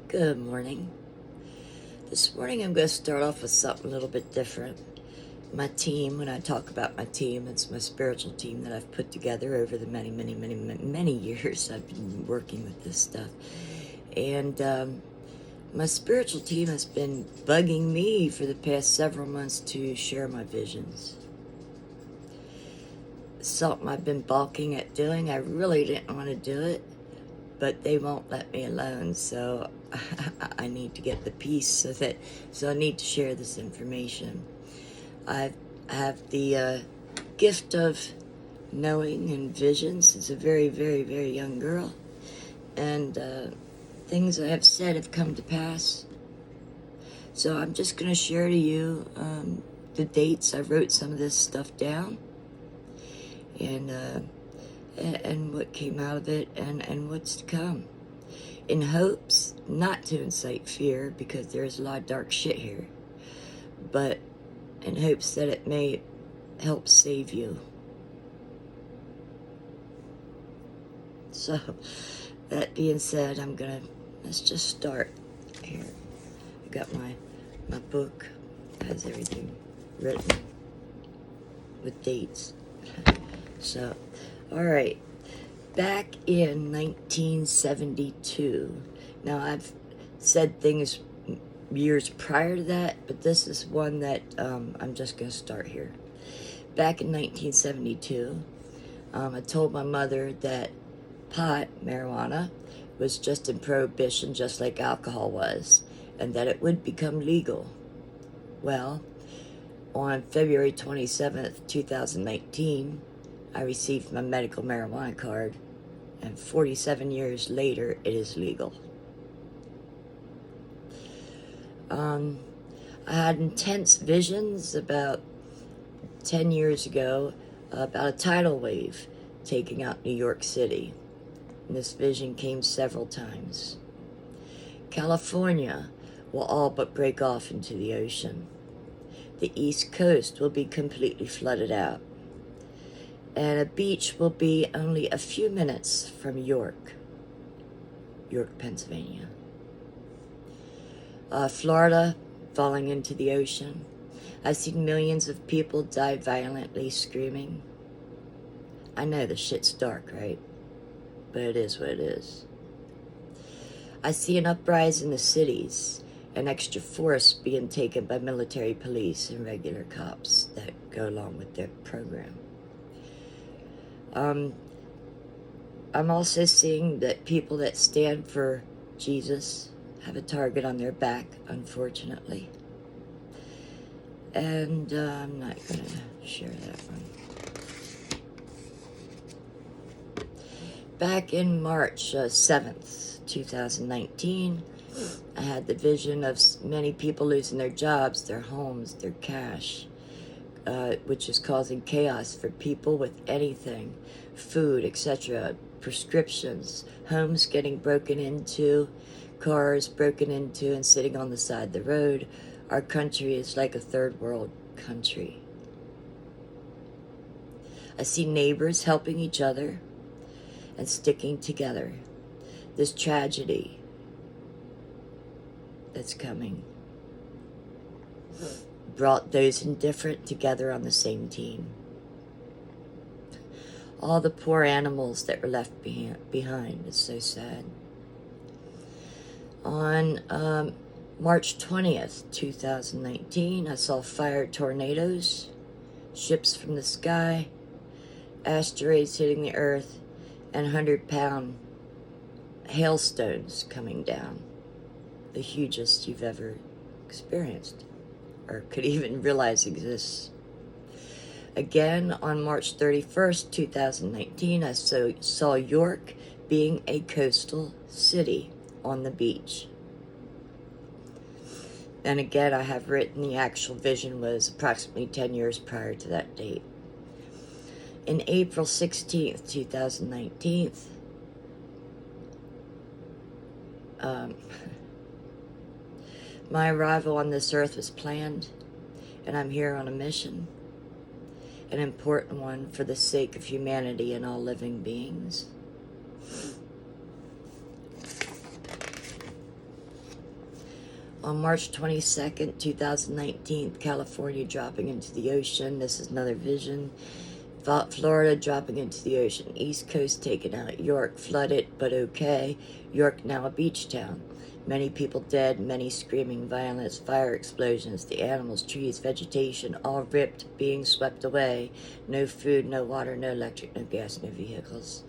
Good morning. This morning I'm going to start off with something a little bit different. My team, when I talk about my team, it's my spiritual team that I've put together over the many years I've been working with this stuff. And my spiritual team has been bugging me for the past several months to share my visions. Something I've been balking at doing. I really didn't want to do it, but they won't let me alone, so I need to get the peace, so I need to share this information. I have the gift of knowing and visions as a very, very, very young girl, and things I have said have come to pass. So I'm just going to share to you the dates. I wrote some of this stuff down, and what came out of it, and what's to come, in hopes not to incite fear, because there's a lot of dark shit here, but in hopes that it may help save you. So, that being said, let's just start here. I got my book, has everything written with dates. So, all right, back in 1972. Now, I've said things years prior to that, but this is one that I'm just going to start here. Back in 1972, I told my mother that pot, marijuana, was just in prohibition, just like alcohol was, and that it would become legal. Well, on February 27th, 2019, I received my medical marijuana card, and 47 years later, it is legal. I had intense visions about 10 years ago about a tidal wave taking out New York City. And this vision came several times. California will all but break off into the ocean. The East Coast will be completely flooded out. And a beach will be only a few minutes from York, Pennsylvania. Florida falling into the ocean. I've seen millions of people die violently screaming. I know the shit's dark, right? But it is what it is. I see an uprising in the cities, an extra force being taken by military police and regular cops that go along with their program. I'm also seeing that people that stand for Jesus have a target on their back, unfortunately. And I'm not going to share that one. Back in March 7th, 2019, I had the vision of many people losing their jobs, their homes, their cash, which is causing chaos for people with anything, food, etc., prescriptions, homes getting broken into, cars broken into and sitting on the side of the road. Our country is like a third world country. I see neighbors helping each other and sticking together. This tragedy that's coming brought those indifferent together on the same team. All the poor animals that were left behind. It's so sad. On March 20th, 2019, I saw fire tornadoes, ships from the sky, asteroids hitting the earth, and 100-pound hailstones coming down. The hugest you've ever experienced, or could even realize exists. Again, on March 31st, 2019, I saw York being a coastal city on the beach. And again, I have written the actual vision was approximately 10 years prior to that date. In April 16th, 2019, my arrival on this earth was planned, and I'm here on a mission, an important one for the sake of humanity and all living beings. On March 22nd, 2019, California dropping into the ocean. This is another vision. Florida dropping into the ocean. East Coast taken out. York flooded, but okay. York now a beach town. Many people dead, many screaming violence, fire explosions, the animals, trees, vegetation, all ripped, being swept away. No food, no water, no electric, no gas, no vehicles.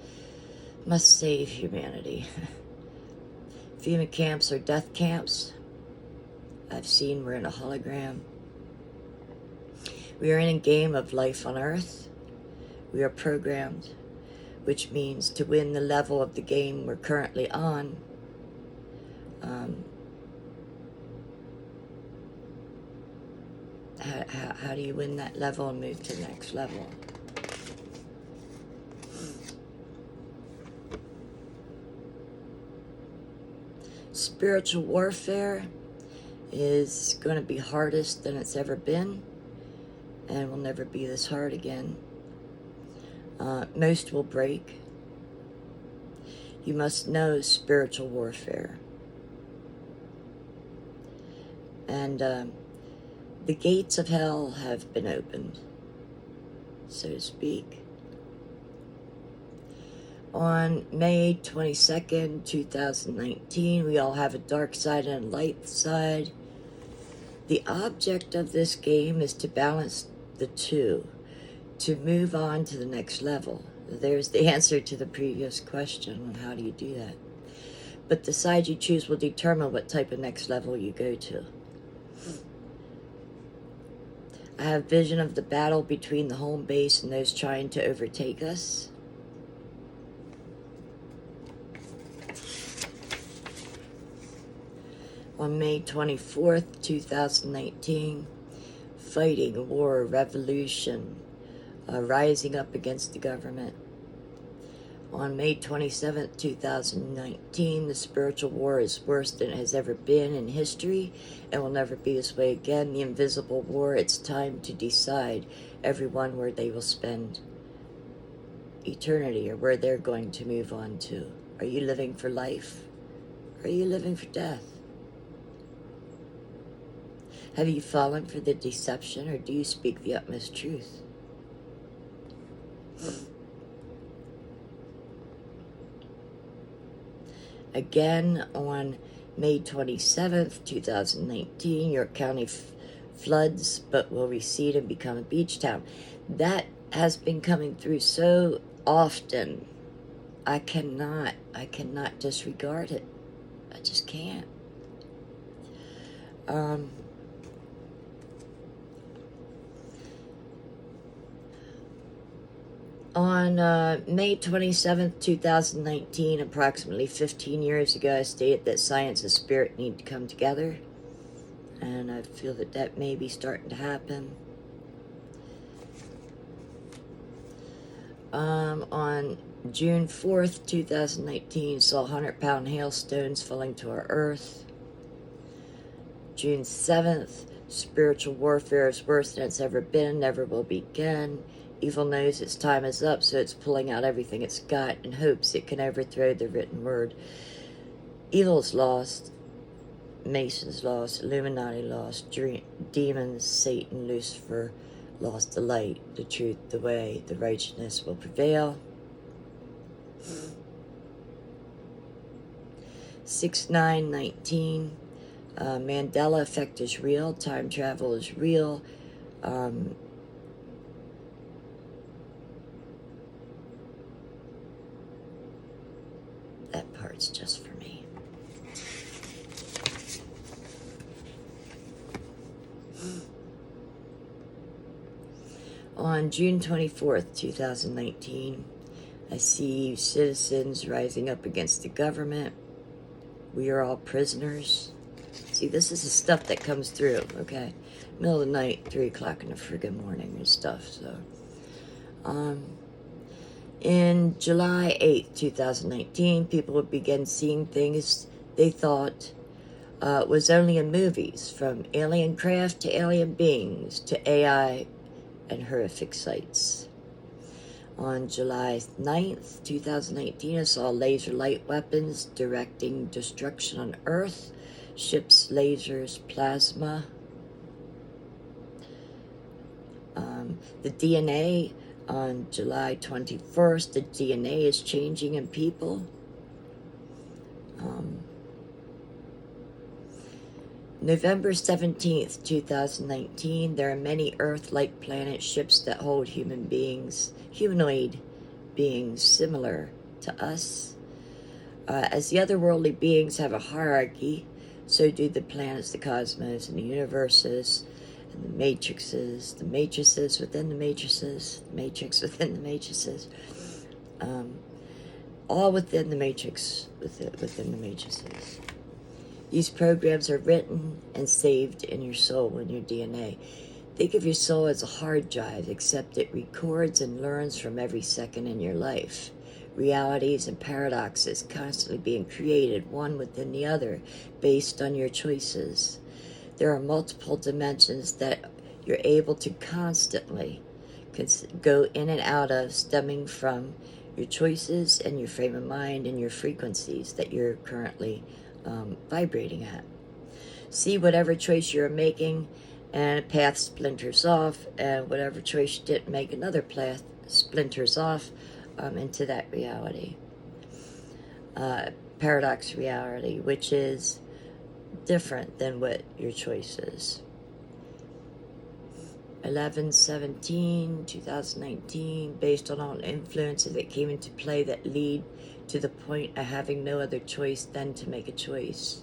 Must save humanity. FEMA camps are death camps. I've seen we're in a hologram. We are in a game of life on Earth. We are programmed, which means to win the level of the game we're currently on, how do you win that level and move to the next level? Spiritual warfare is going to be hardest than it's ever been, and will never be this hard again. Most will break. You must know spiritual warfare. And the gates of hell have been opened, so to speak. On May 22nd, 2019, we all have a dark side and a light side. The object of this game is to balance the two, to move on to the next level. There's the answer to the previous question on how do you do that. But the side you choose will determine what type of next level you go to. I have vision of the battle between the home base and those trying to overtake us. On May 24th, 2019, fighting, war, revolution, rising up against the government. On May 27th, 2019, the spiritual war is worse than it has ever been in history and will never be this way again. The invisible war, it's time to decide everyone where they will spend eternity or where they're going to move on to. Are you living for life? Or are you living for death? Have you fallen for the deception, or do you speak the utmost truth? Again, on May 27th, 2019, York County floods, but will recede and become a beach town. That has been coming through so often. I cannot disregard it. I just can't. On May 27th, 2019, approximately 15 years ago, I stated that science and spirit need to come together. And I feel that that may be starting to happen. On June 4th, 2019, saw 100-pound hailstones falling to our earth. June 7th, spiritual warfare is worse than it's ever been, never will be again. Evil knows its time is up, so it's pulling out everything it's got in hopes it can overthrow the written word. Evil's lost. Masons lost. Illuminati lost. Demons, Satan, Lucifer lost. The light, the truth, the way, the righteousness will prevail. 6/9/19. Mandela effect is real. Time travel is real. That part's just for me. On June 24th, 2019, I see citizens rising up against the government. We are all prisoners. See, this is the stuff that comes through, okay? Middle of the night, 3 o'clock in the friggin' morning and stuff, so. In July 8th, 2019, people would begin seeing things they thought was only in movies, from alien craft to alien beings to AI and horrific sights. On July 9th, 2018, I saw laser light weapons directing destruction on Earth, ships, lasers, plasma. The DNA on July 21st, the DNA is changing in people. November 17th, 2019, there are many Earth-like planet ships that hold human beings, humanoid beings similar to us. As the otherworldly beings have a hierarchy, so do the planets, the cosmos, and the universes, and the matrices within the matrices, the matrix within the matrices, all within the matrix, within the matrices. These programs are written and saved in your soul, in your DNA. Think of your soul as a hard drive, except it records and learns from every second in your life. Realities and paradoxes constantly being created, one within the other, based on your choices. There are multiple dimensions that you're able to constantly go in and out of, stemming from your choices and your frame of mind and your frequencies that you're currently vibrating at. See whatever choice you're making, and a path splinters off, and whatever choice you didn't make, another path splinters off into that reality. Paradox reality, which is different than what your choice is. 11/17/2019, based on all influences that came into play that lead to the point of having no other choice than to make a choice.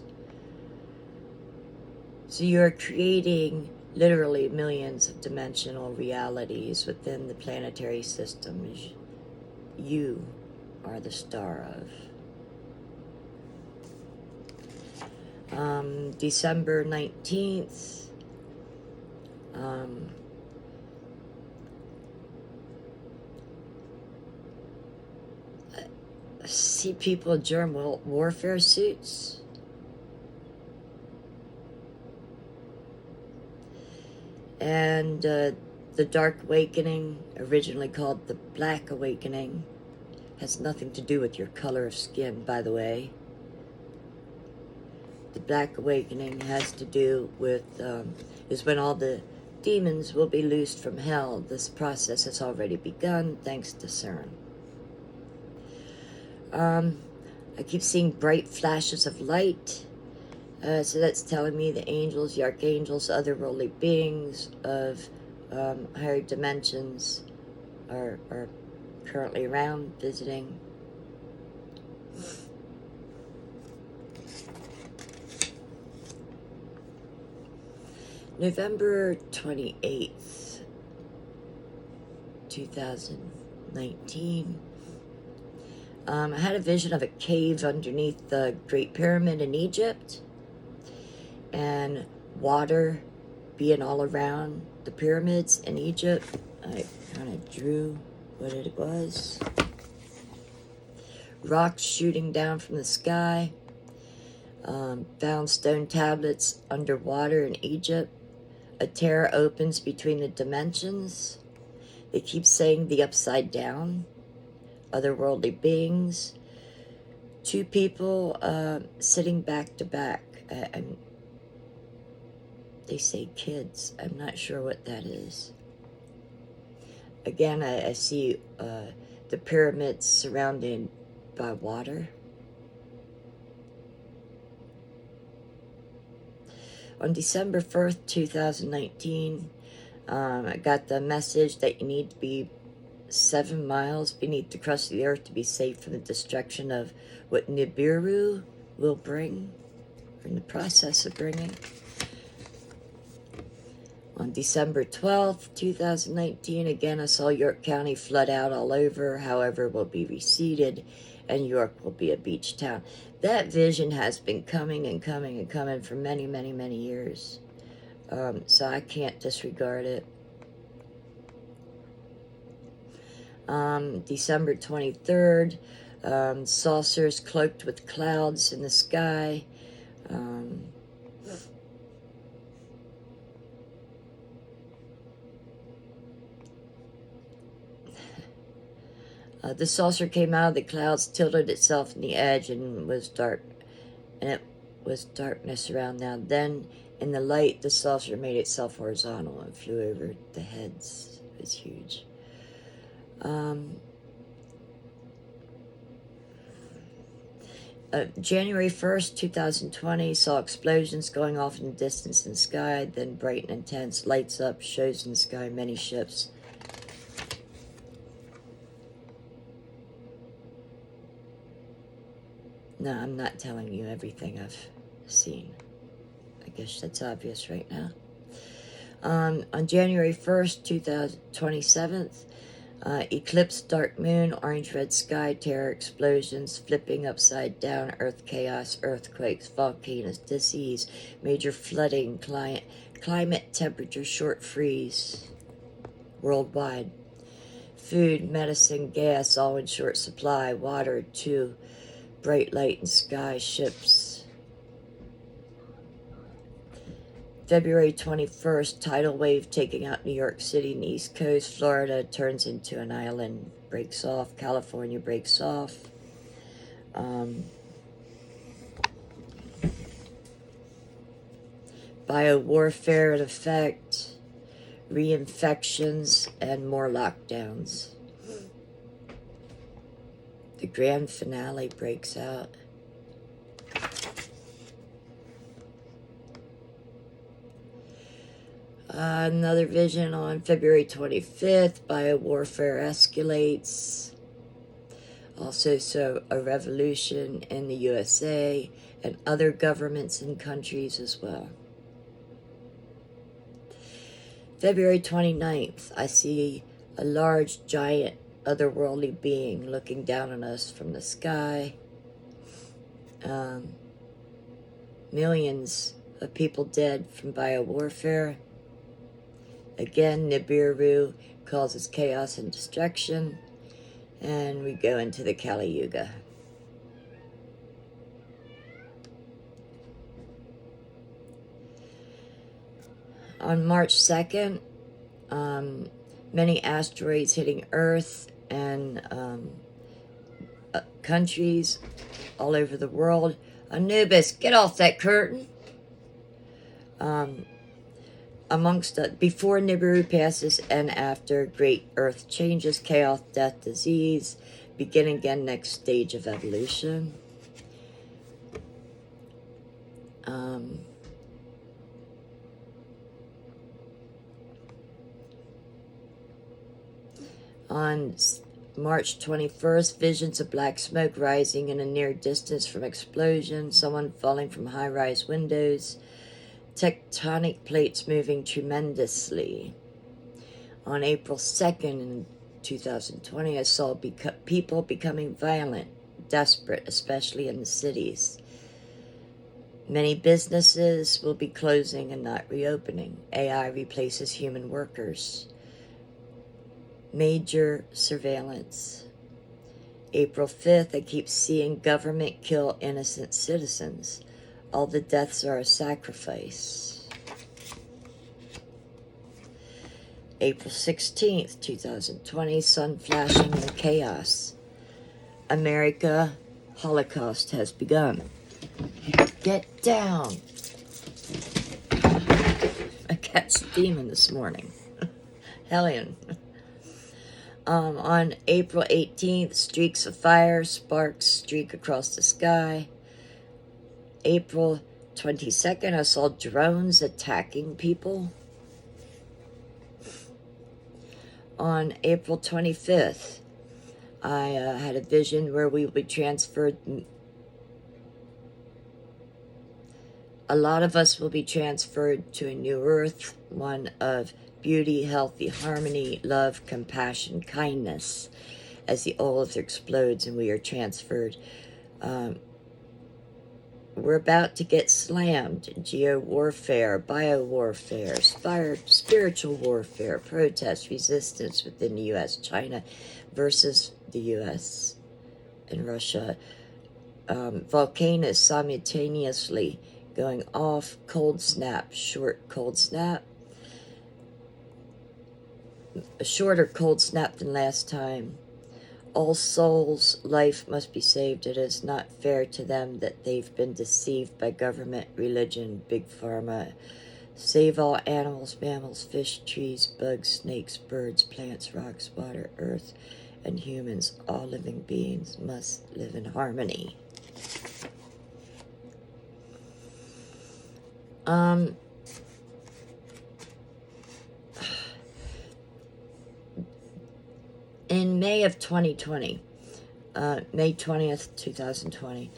So you're creating literally millions of dimensional realities within the planetary system you are the star of. December 19th, I see people in germ warfare suits. And the Dark Awakening, originally called the Black Awakening, has nothing to do with your color of skin, by the way. The Black Awakening has to do with, is when all the demons will be loosed from hell. This process has already begun, thanks to CERN. I keep seeing bright flashes of light. So that's telling me the angels, the archangels, otherworldly beings of higher dimensions are currently around visiting. November 28th, 2019. I had a vision of a cave underneath the Great Pyramid in Egypt, and water being all around the pyramids in Egypt. I kind of drew what it was. Rocks shooting down from the sky. Found stone tablets underwater in Egypt. A tear opens between the dimensions. They keep saying the upside down. Otherworldly beings. Two people sitting back to back. And they say kids. I'm not sure what that is. Again, I see the pyramids surrounded by water. On December 1st, 2019, I got the message that you need to be 7 miles beneath the crust of the earth to be safe from the destruction of what Nibiru will bring, or in the process of bringing. On December 12th, 2019, again, I saw York County flood out all over, however, will be receded, and York will be a beach town. That vision has been coming and coming and coming for many, many, many years. So I can't disregard it. December 23rd, saucers cloaked with clouds in the sky. The saucer came out of the clouds, tilted itself in the edge, and was dark. And it was darkness around now. Then, in the light, the saucer made itself horizontal and flew over the heads. It was huge. January 1st, 2020, saw explosions going off in the distance in the sky, then bright and intense, lights up, shows in the sky, many ships. No, I'm not telling you everything I've seen. I guess that's obvious right now. On January 1st, 2027th, eclipse, dark moon, orange-red sky, terror, explosions, flipping upside down, earth chaos, earthquakes, volcanoes, disease, major flooding, climate temperature, short freeze worldwide. Food, medicine, gas, all in short supply. Water, too. Bright light in sky, ships. February 21st, tidal wave taking out New York City and the East Coast. Florida turns into an island, breaks off. California breaks off. Biowarfare in effect. Reinfections and more lockdowns. The grand finale breaks out. Another vision on February 25th, biowarfare escalates. Also, so a revolution in the USA and other governments and countries as well. February 29th, I see a large, giant, otherworldly being looking down on us from the sky. Millions of people dead from biowarfare. Again, Nibiru causes chaos and destruction, and we go into the Kali Yuga. On March 2nd, many asteroids hitting Earth and countries all over the world. Anubis, get off that curtain! Before Nibiru passes and after, great Earth changes, chaos, death, disease, begin again, next stage of evolution. On March 21st, visions of black smoke rising in a near distance from explosion, someone falling from high-rise windows, tectonic plates moving tremendously. On April 2nd in 2020, I saw people becoming violent, desperate, especially in the cities. Many businesses will be closing and not reopening. AI replaces human workers. Major surveillance. April 5th, I keep seeing government kill innocent citizens. All the deaths are a sacrifice. April 16th, 2020, sun flashing and chaos. America, Holocaust has begun. Get down. I catch the demon this morning. Hellion. On April 18th, streaks of fire, sparks streak across the sky. April 22nd, I saw drones attacking people. On April 25th, I had a vision where we would be transferred. A lot of us will be transferred to a new earth, one of beauty, healthy, harmony, love, compassion, kindness, as the earth explodes and we are transferred. We're about to get slammed. Geo-warfare, bio-warfare, spiritual warfare, protest, resistance within the U.S., China versus the U.S. and Russia. Volcanoes simultaneously going off, cold snap, short cold snap. A shorter cold snap than last time. All souls' life must be saved. It is not fair to them that they've been deceived by government, religion, big pharma. Save all animals, mammals, fish, trees, bugs, snakes, birds, plants, rocks, water, earth, and humans. All living beings must live in harmony. In May of 2020, May 20th, 2020,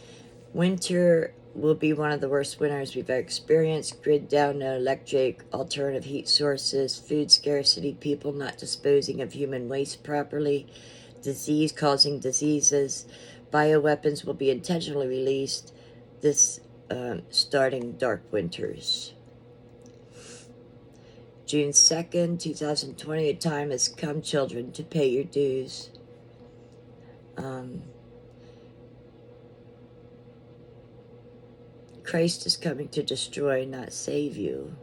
winter will be one of the worst winters we've ever experienced. Grid down, no electric, alternative heat sources, food scarcity, people not disposing of human waste properly, disease causing diseases, bioweapons will be intentionally released this starting dark winters. June 2nd, 2020, a time has come, children, to pay your dues. Christ is coming to destroy, not save you.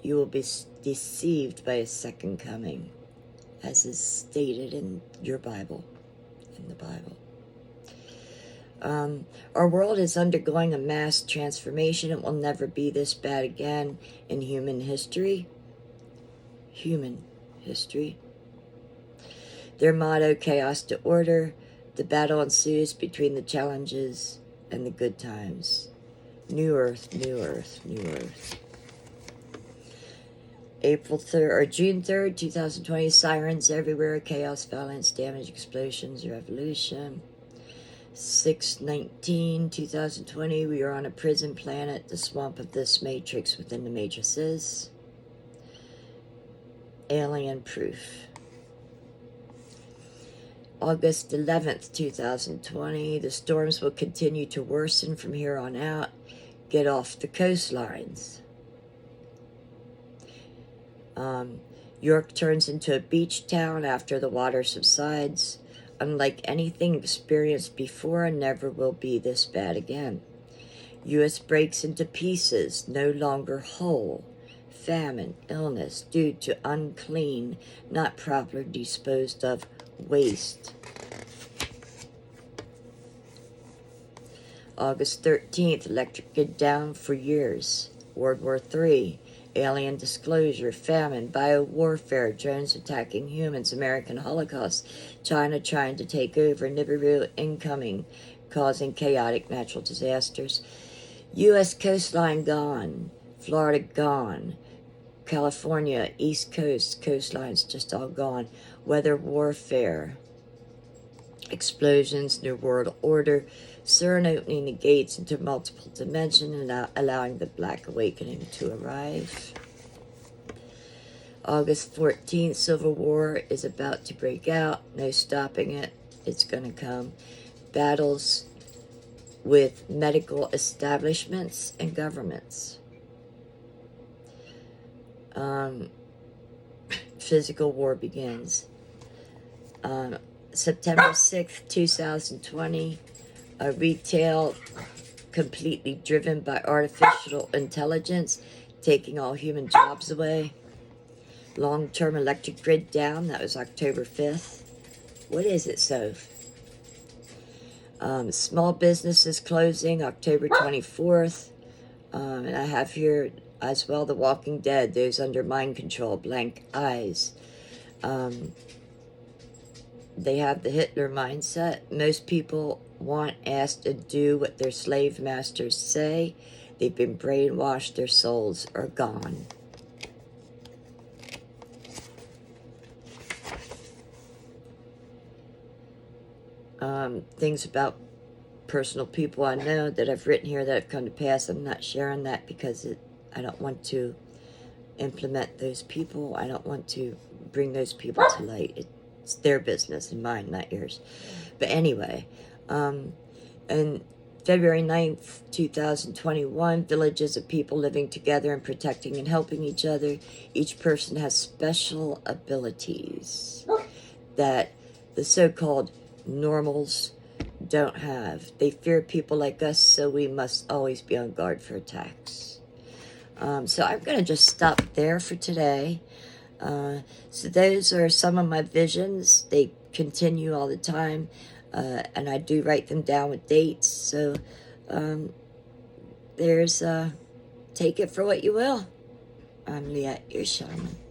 You will be deceived by his second coming, as is stated in your Bible, in the Bible. Our world is undergoing a mass transformation. It will never be this bad again in human history. Human history. Their motto, chaos to order. The battle ensues between the challenges and the good times. New earth, new earth, new earth. April 3rd or June 3rd, 2020, sirens everywhere, chaos, violence, damage, explosions, revolution. 6/19/2020, we are on a prison planet, the swamp of this matrix within the matrices. Alien proof. August 11th, 2020, the storms will continue to worsen from here on out. Get off the coastlines. York turns into a beach town after the water subsides. Unlike anything experienced before, and never will be this bad again. U.S. breaks into pieces, no longer whole. Famine, illness, due to unclean, not properly disposed of waste. August 13th, electric grid down for years. World War III. Alien disclosure, famine, biowarfare, drones attacking humans, American Holocaust, China trying to take over, Nibiru incoming, causing chaotic natural disasters. U.S. coastline gone, Florida gone, California, East Coast, coastlines just all gone, weather warfare, explosions, New World Order, CERN opening the gates into multiple dimensions and allowing the Black Awakening to arrive. August 14th, Civil War is about to break out. No stopping it. It's going to come. Battles with medical establishments and governments. Physical war begins. September 6th, 2020, retail completely driven by artificial intelligence, taking all human jobs away. Long-term electric grid down, that was October 5th. What is it, Soph? Small businesses closing, October 24th. And I have here as well The Walking Dead, those under mind control, blank eyes. They have the Hitler mindset. Most people want, ask, and do what their slave masters say. They've been brainwashed. Their souls are gone. Things about personal people I know that I've written here that have come to pass. I'm not sharing that because I don't want to implement those people. I don't want to bring those people to light. It's their business and mine, not yours. But anyway, on February 9th, 2021, villages of people living together and protecting and helping each other. Each person has special abilities that the so-called normals don't have. They fear people like us, so we must always be on guard for attacks. So I'm going to just stop there for today. So those are some of my visions. They continue all the time, and I do write them down with dates. So there's take it for what you will. I'm Liette, your shaman.